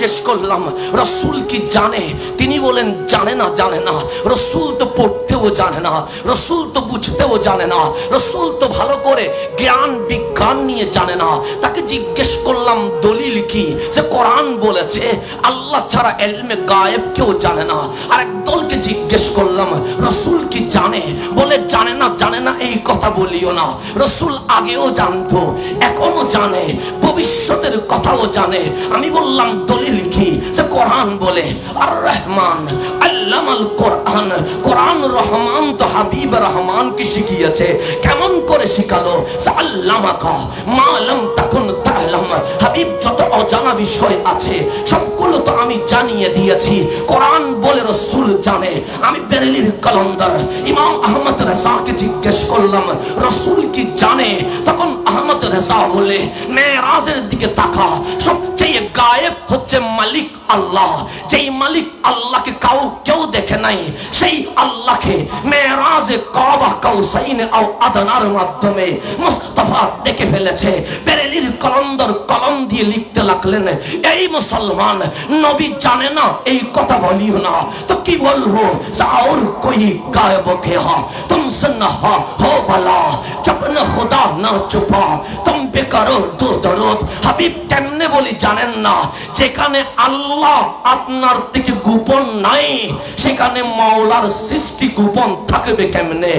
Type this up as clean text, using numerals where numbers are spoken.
জিজ্ঞেস করলাম রাসূল কি জানে? তিনি বলেন জানে না, জানে না। রাসূল তো পড়তেও জানে না, রাসূল তো বুঝতেও জানে না, রাসূল তো ভালো করে জ্ঞান বিজ্ঞান নিয়ে জানে না। তাকে জিজ্ঞেস করলাম দলিল কি? সে কোরআন বলেছে আল্লাহ ছাড়া ইলমে গায়েব কেউ জানে না। আরেক দলকে জিজ্ঞেস করলাম রাসূল কি জানে? বলে জানে না, জানে না এই কথা বলিও না। রাসূল আগেও জানতো, এখনো জানে, ভবিষ্যতের কথাও জানে। আমি বললাম দলিল কি? সে কোরআন বলে আর রহমান আল্লামাল কোরআন, কোরআন রহমান তো হাবিব রহমান কি শিখিয়েছে। কেমন করে শিখালো? আল্লামাকা মা লাম তাকুন তা'লাম। হাবিব যত অজানা বিষয় আছে সবগুলো তো আমি জানিয়ে দিয়েছি। কোরআন বলে রাসূল জানে। আমি বেরেলির কলন্দার ইমাম আহমদ রেজাকে জিজ্ঞেস করলাম রাসূল কি জানে? তখন আহমদ রেজা বলে মেরাজের দিকে তাকা, সবচেয়ে গায়েব হচ্ছে মালিক আল্লাহ। যেই মালিক আল্লাহকে কেউ দেখে নাই, সেই আল্লাহকে মেরাজে কাবা কাউসাইন আও আদনার মাধ্যমে মুস্তাফা দেখে ফেলেছে। বেরেলির কলন্দর কলম দিয়ে লিখতে লাগলেন এই মুসলমান নবী জানে না এই কথা বলিও না তো কি বলবো? और कोई गायब के हा तुमसे न हो भला जब न खुदा न छुपा तुम पे करो दो दरूद। হাবিব কেমনে বলি জানেন না? যেখানে আল্লাহ আপনার থেকে গোপন নাই সেখানে মাওলার সৃষ্টি গোপন থাকবে কেমনে?